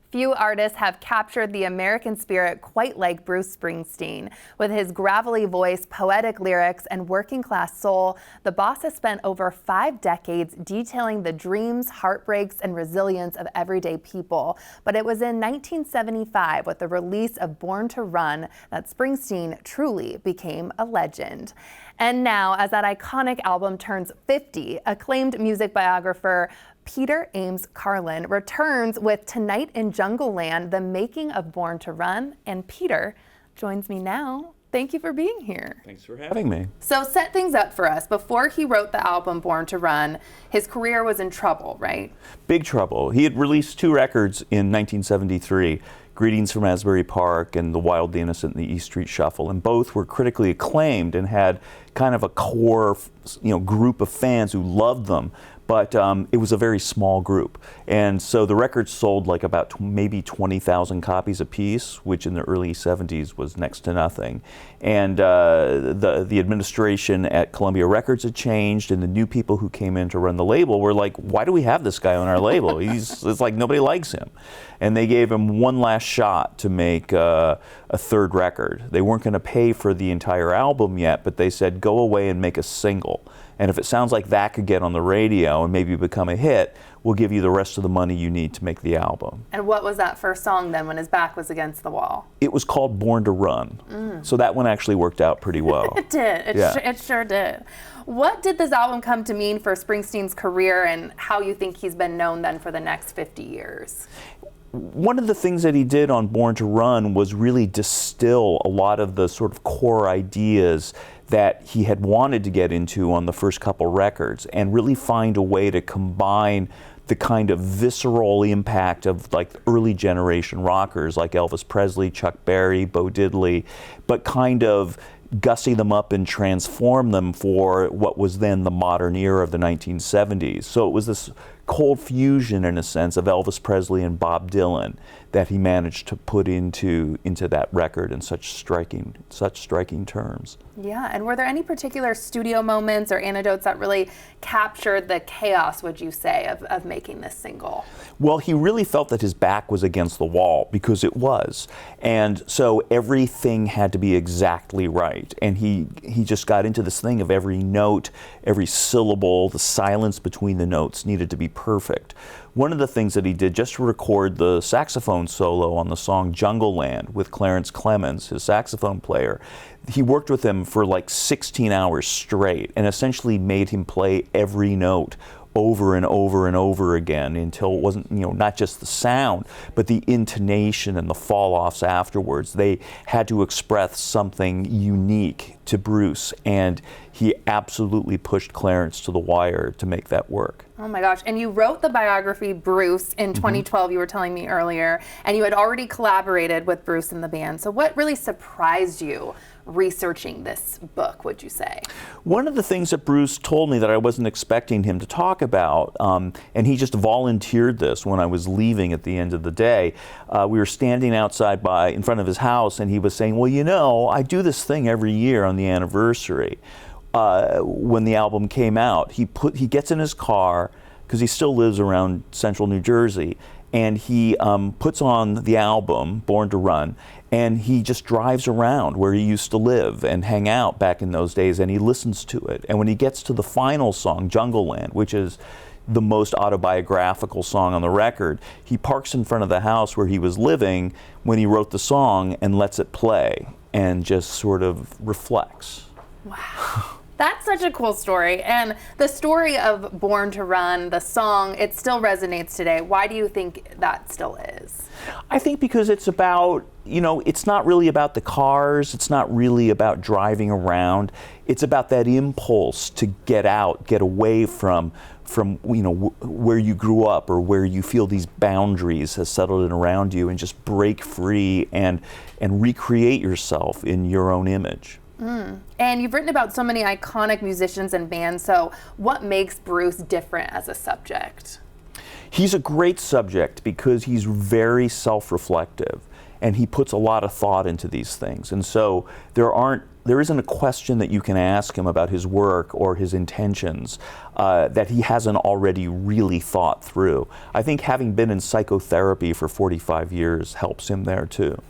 Few artists have captured the American spirit quite like Bruce Springsteen. With his gravelly voice, poetic lyrics, and working-class soul, the boss has spent over 5 decades detailing the dreams, heartbreaks, and resilience of everyday people. But it was in 1975, with the release of Born to Run, that Springsteen truly became a legend. And now, as that iconic album turns 50, acclaimed music biographer Peter Ames Carlin returns with Tonight in Jungleland, the making of Born to Run. And Peter joins me now. Thank you for being here. Thanks for having me. So set things up for us. Before he wrote the album Born to Run, his career was in trouble, right? Big trouble. He had released 2 records in 1973, Greetings from Asbury Park and The Wild, the Innocent, and the East Street Shuffle, and both were critically acclaimed and had kind of a core, group of fans who loved them. But it was a very small group. And so the records sold like about maybe 20,000 copies apiece, which in the early 70s was next to nothing. And the administration at Columbia Records had changed, and the new people who came in to run the label were like, why do we have this guy on our label? It's like nobody likes him. And they gave him one last shot to make a 3rd record. They weren't going to pay for the entire album yet, but they said, go away and make a single. And if it sounds like that could get on the radio and maybe become a hit, we'll give you the rest of the money you need to make the album. And what was that first song then when his back was against the wall? It was called Born to Run. So that one actually worked out pretty well. It did. It sure did. What did this album come to mean for Springsteen's career, and how you think he's been known then for the next 50 years? One of the things that he did on Born to Run was really distill a lot of the sort of core ideas that he had wanted to get into on the first couple records, and really find a way to combine the kind of visceral impact of like early generation rockers like Elvis Presley, Chuck Berry, Bo Diddley, but kind of gussy them up and transform them for what was then the modern era of the 1970s. So it was this cold fusion, in a sense, of Elvis Presley and Bob Dylan that he managed to put into that record in such striking terms. Yeah, and were there any particular studio moments or anecdotes that really captured the chaos, would you say, of making this single? Well, he really felt that his back was against the wall, because it was. And so everything had to be exactly right. And he just got into this thing of every note, every syllable, the silence between the notes needed to be perfect. One of the things that he did, just to record the saxophone solo on the song Jungleland with Clarence Clemens, his saxophone player, he worked with him for like 16 hours straight and essentially made him play every note over and over and over again until it wasn't, not just the sound, but the intonation and the fall-offs afterwards. They had to express something unique to Bruce, and he absolutely pushed Clarence to the wire to make that work. Oh my gosh, and you wrote the biography Bruce in 2012, you were telling me earlier, and you had already collaborated with Bruce in the band. So what really surprised you researching this book, would you say? One of the things that Bruce told me that I wasn't expecting him to talk about, and he just volunteered this when I was leaving at the end of the day, we were standing outside in front of his house, and he was saying, well, I do this thing every year on the anniversary. When the album came out, he gets in his car, because he still lives around central New Jersey, and he puts on the album, Born to Run, and he just drives around where he used to live and hang out back in those days, and he listens to it. And when he gets to the final song, Jungleland, which is the most autobiographical song on the record, he parks in front of the house where he was living when he wrote the song and lets it play and just sort of reflects. Wow. That's such a cool story. And the story of Born to Run, the song, it still resonates today. Why do you think that still is? I think because it's about, it's not really about the cars. It's not really about driving around. It's about that impulse to get out, get away from where you grew up, or where you feel these boundaries has settled in around you, and just break free and recreate yourself in your own image. And you've written about so many iconic musicians and bands, so what makes Bruce different as a subject? He's a great subject because he's very self-reflective, and he puts a lot of thought into these things. And so there aren't there isn't a question that you can ask him about his work or his intentions that he hasn't already really thought through. I think having been in psychotherapy for 45 years helps him there too.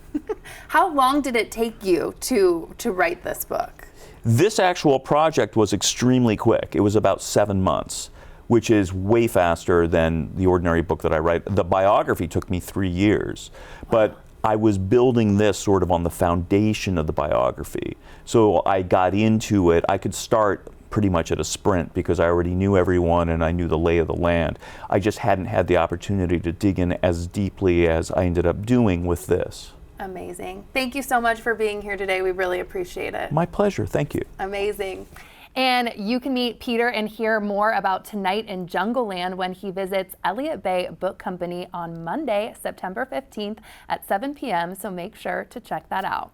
How long did it take you to write this book? This actual project was extremely quick. It was about 7 months, which is way faster than the ordinary book that I write. The biography took me 3 years, but I was building this sort of on the foundation of the biography. So I got into it. I could start pretty much at a sprint because I already knew everyone and I knew the lay of the land. I just hadn't had the opportunity to dig in as deeply as I ended up doing with this. Amazing. Thank you so much for being here today. We really appreciate it. My pleasure. Thank you. Amazing. And you can meet Peter and hear more about Tonight in Jungleland when he visits Elliott Bay Book Company on Monday, September 15th at 7 p.m. So make sure to check that out.